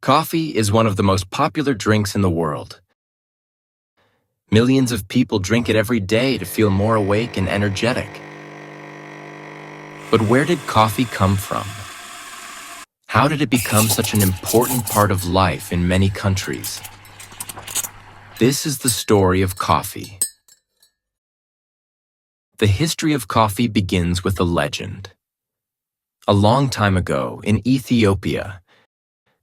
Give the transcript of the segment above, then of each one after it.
Coffee is one of the most popular drinks in the world. Millions of people drink it every day to feel more awake and energetic. But where did coffee come from? How did it become such an important part of life in many countries? This is the story of coffee. The history of coffee begins with a legend. A long time ago, in Ethiopia,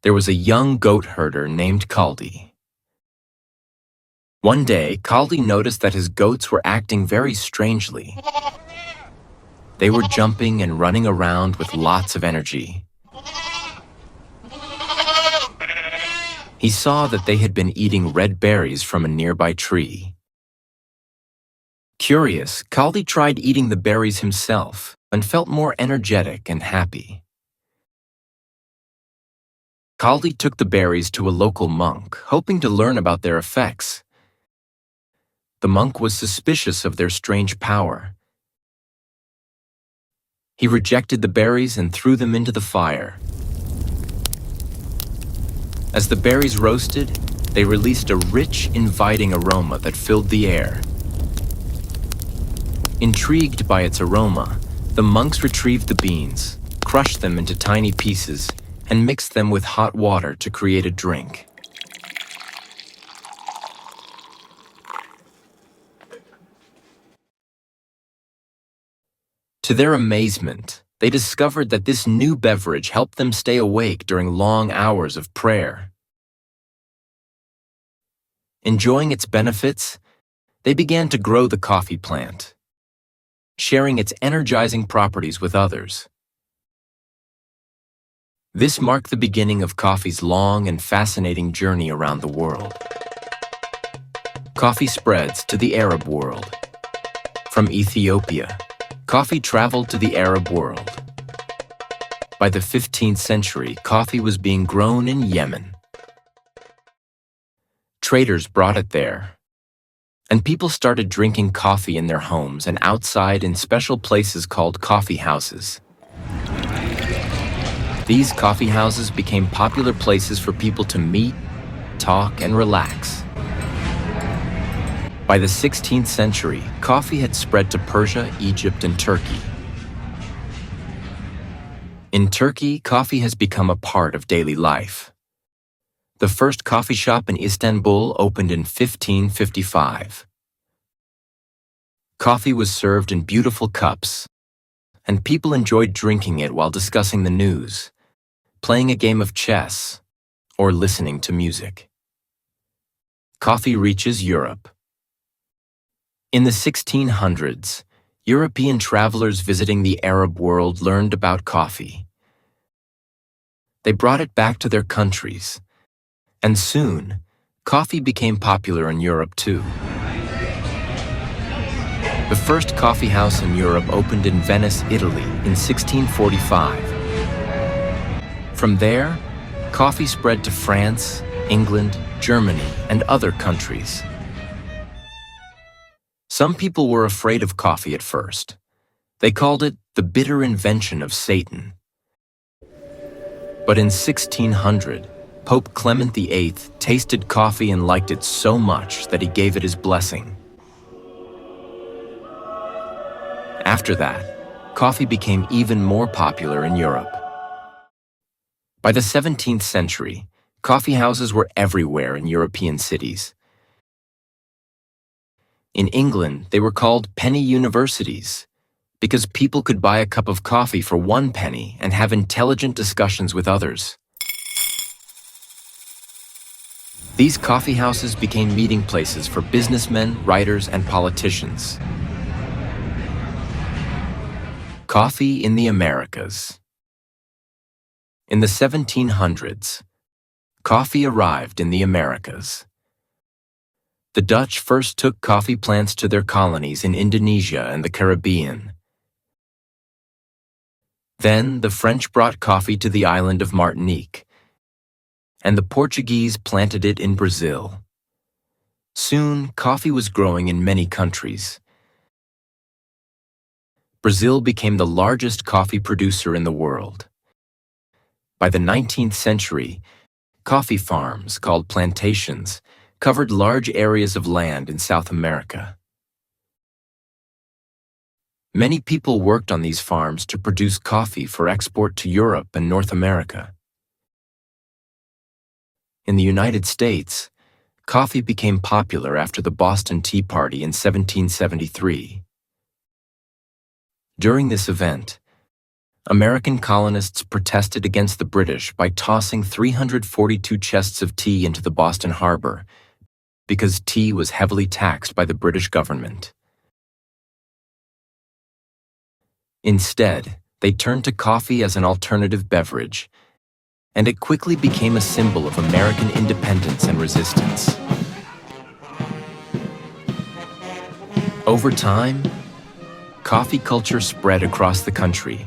there was a young goat herder named Kaldi. One day, Kaldi noticed that his goats were acting very strangely. They were jumping and running around with lots of energy. He saw that they had been eating red berries from a nearby tree. Curious, Kaldi tried eating the berries himself and felt more energetic and happy. Kaldi took the berries to a local monk, hoping to learn about their effects. The monk was suspicious of their strange power. He rejected the berries and threw them into the fire. As the berries roasted, they released a rich, inviting aroma that filled the air. Intrigued by its aroma, the monks retrieved the beans, crushed them into tiny pieces, and mixed them with hot water to create a drink. To their amazement, they discovered that this new beverage helped them stay awake during long hours of prayer. Enjoying its benefits, they began to grow the coffee plant, sharing its energizing properties with others. This marked the beginning of coffee's long and fascinating journey around the world. Coffee spreads to the Arab world. From Ethiopia, coffee traveled to the Arab world. By the 15th century, coffee was being grown in Yemen. Traders brought it there, and people started drinking coffee in their homes and outside in special places called coffee houses. These coffee houses became popular places for people to meet, talk, and relax. By the 16th century, coffee had spread to Persia, Egypt, and Turkey. In Turkey, coffee has become a part of daily life. The first coffee shop in Istanbul opened in 1555. Coffee was served in beautiful cups, and people enjoyed drinking it while discussing the news, playing a game of chess, or listening to music. Coffee reaches Europe. In the 1600s, European travelers visiting the Arab world learned about coffee. They brought it back to their countries, and soon, coffee became popular in Europe too. The first coffee house in Europe opened in Venice, Italy, in 1645. From there, coffee spread to France, England, Germany, and other countries. Some people were afraid of coffee at first. They called it the bitter invention of Satan. But in 1600, Pope Clement VIII tasted coffee and liked it so much that he gave it his blessing. After that, coffee became even more popular in Europe. By the 17th century, coffee houses were everywhere in European cities. In England, they were called penny universities because people could buy a cup of coffee for 1 penny and have intelligent discussions with others. These coffee houses became meeting places for businessmen, writers, and politicians. Coffee in the Americas. In the 1700s, coffee arrived in the Americas. The Dutch first took coffee plants to their colonies in Indonesia and the Caribbean. Then the French brought coffee to the island of Martinique, and the Portuguese planted it in Brazil. Soon, coffee was growing in many countries. Brazil became the largest coffee producer in the world. By the 19th century, Coffee farms, called plantations, covered large areas of land in South America. Many people worked on these farms to produce coffee for export to Europe and North America. In the United States, coffee became popular after the Boston Tea Party in 1773. During this event, American colonists protested against the British by tossing 342 chests of tea into the Boston harbor because tea was heavily taxed by the British government. Instead, they turned to coffee as an alternative beverage, and it quickly became a symbol of American independence and resistance. Over time, coffee culture spread across the country,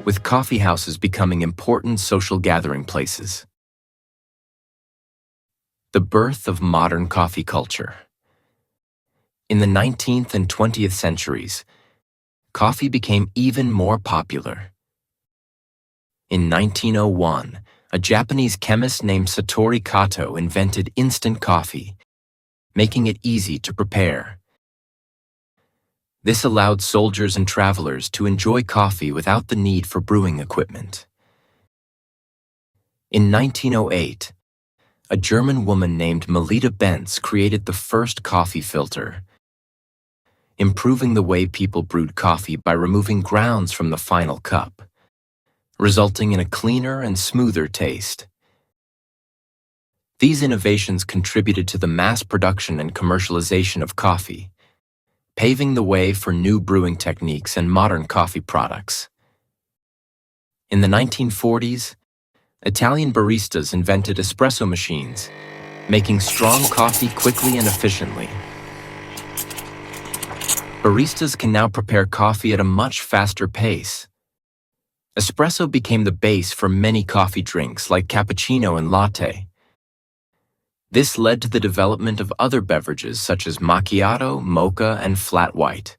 with coffee houses becoming important social gathering places. The birth of modern coffee culture. In the 19th and 20th centuries, coffee became even more popular. In 1901, a Japanese chemist named Satoru Kato invented instant coffee, making it easy to prepare. This allowed soldiers and travelers to enjoy coffee without the need for brewing equipment. In 1908, a German woman named Melita Benz created the first coffee filter, improving the way people brewed coffee by removing grounds from the final cup, resulting in a cleaner and smoother taste. These innovations contributed to the mass production and commercialization of coffee, paving the way for new brewing techniques and modern coffee products. In the 1940s, Italian baristas invented espresso machines, making strong coffee quickly and efficiently. Baristas can now prepare coffee at a much faster pace. Espresso became the base for many coffee drinks like cappuccino and latte. This led to the development of other beverages such as macchiato, mocha, and flat white.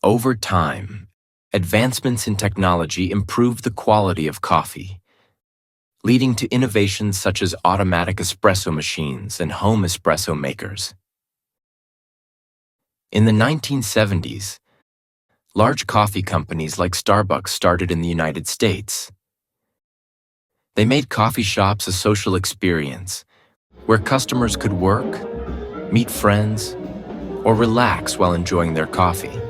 Over time, advancements in technology improved the quality of coffee, leading to innovations such as automatic espresso machines and home espresso makers. In the 1970s, large coffee companies like Starbucks started in the United States. They made coffee shops a social experience where customers could work, meet friends, or relax while enjoying their coffee.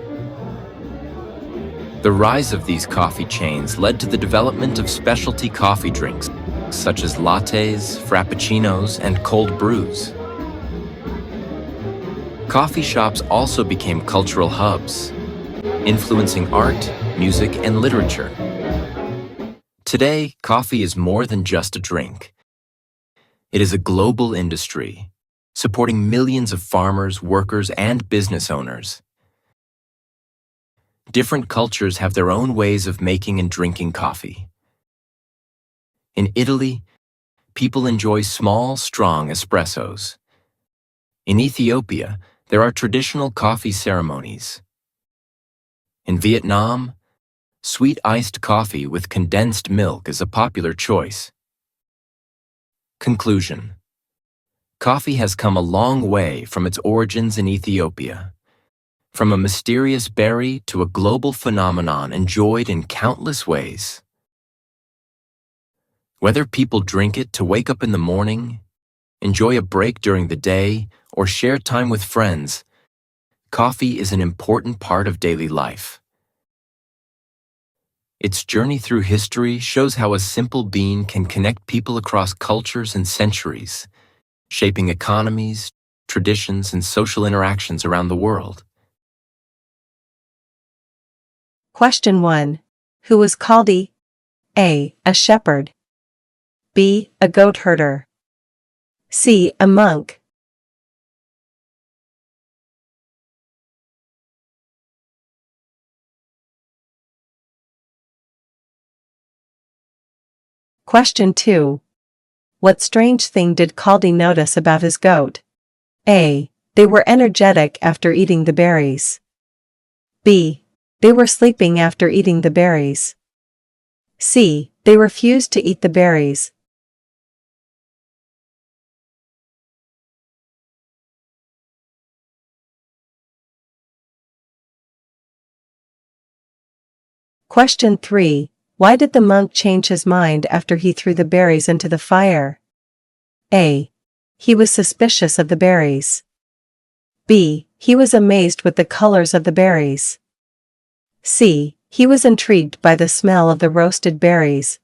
The rise of these coffee chains led to the development of specialty coffee drinks such as lattes, frappuccinos, and cold brews. Coffee shops also became cultural hubs, influencing art, music, and literature. Today, coffee is more than just a drink. It is a global industry, supporting millions of farmers, workers, and business owners. Different cultures have their own ways of making and drinking coffee. In Italy, people enjoy small, strong espressos. In Ethiopia, there are traditional coffee ceremonies. In Vietnam, sweet iced coffee with condensed milk is a popular choice. Conclusion: coffee has come a long way from its origins in Ethiopia, from a mysterious berry to a global phenomenon enjoyed in countless ways. Whether people drink it to wake up in the morning, enjoy a break during the day, or share time with friends, coffee is an important part of daily life. Its journey through history shows how a simple bean can connect people across cultures and centuries, shaping economies, traditions, and social interactions around the world. Question 1. Who was Kaldi? A. A shepherd. B. A goat herder. C. A monk. Question 2. What strange thing did Kaldi notice about his goat? A. They were energetic after eating the berries. B. They were sleeping after eating the berries. C. They refused to eat the berries, Question 3. Why did the monk change his mind after he threw the berries into the fire? A. He was suspicious of the berries. B. He was amazed with the colors of the berries. C. He was intrigued by the smell of the roasted berries.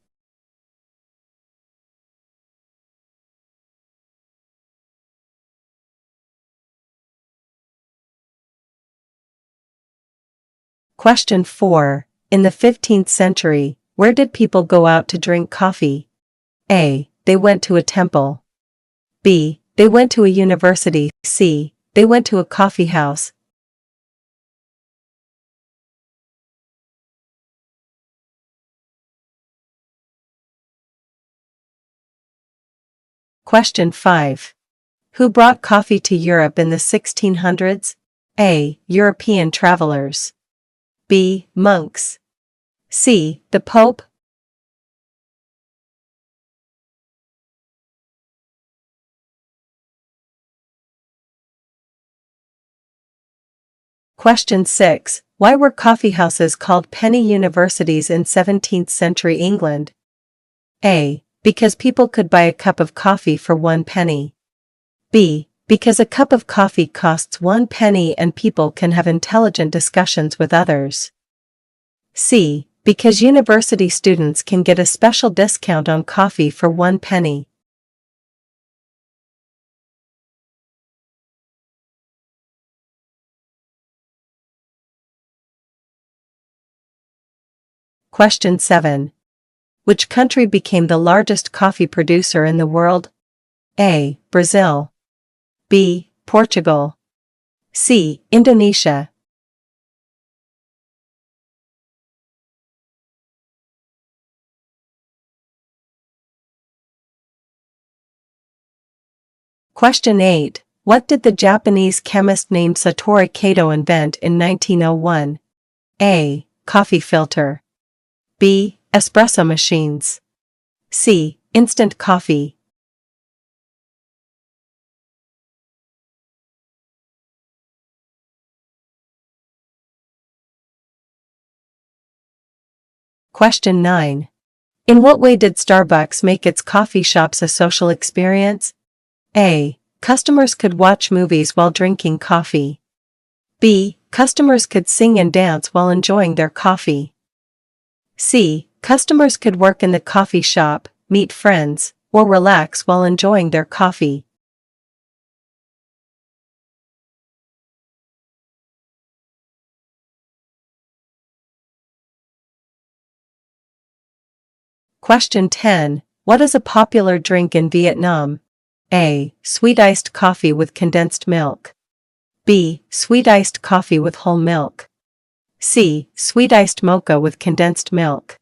Question 4. In the 15th century, where did people go out to drink coffee? A. They went to a temple. B. They went to a university. C. They went to a coffee house. Question 5. Who brought coffee to Europe in the 1600s? A. European travelers. B. Monks. C. The Pope. Question 6. Why were coffee houses called penny universities in 17th century England? A. Because people could buy a cup of coffee for 1 penny. B. Because a cup of coffee costs 1 penny and people can have intelligent discussions with others. C. Because university students can get a special discount on coffee for 1 penny. Question 7. Which country became the largest coffee producer in the world? A. Brazil. B. Portugal. C. Indonesia. Question 8. What did the Japanese chemist named Satoru Kato invent in 1901? A. Coffee filter. B. Espresso machines. C. Instant coffee. Question 9. In what way did Starbucks make its coffee shops a social experience? A. Customers could watch movies while drinking coffee. B. Customers could sing and dance while enjoying their coffee. C. Customers could work in the coffee shop, meet friends, or relax while enjoying their coffee. Question 10. What is a popular drink in Vietnam? A. Sweet iced coffee with condensed milk. B. Sweet iced coffee with whole milk. C. Sweet iced mocha with condensed milk.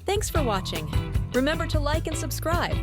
Thanks for watching. Remember to like and subscribe.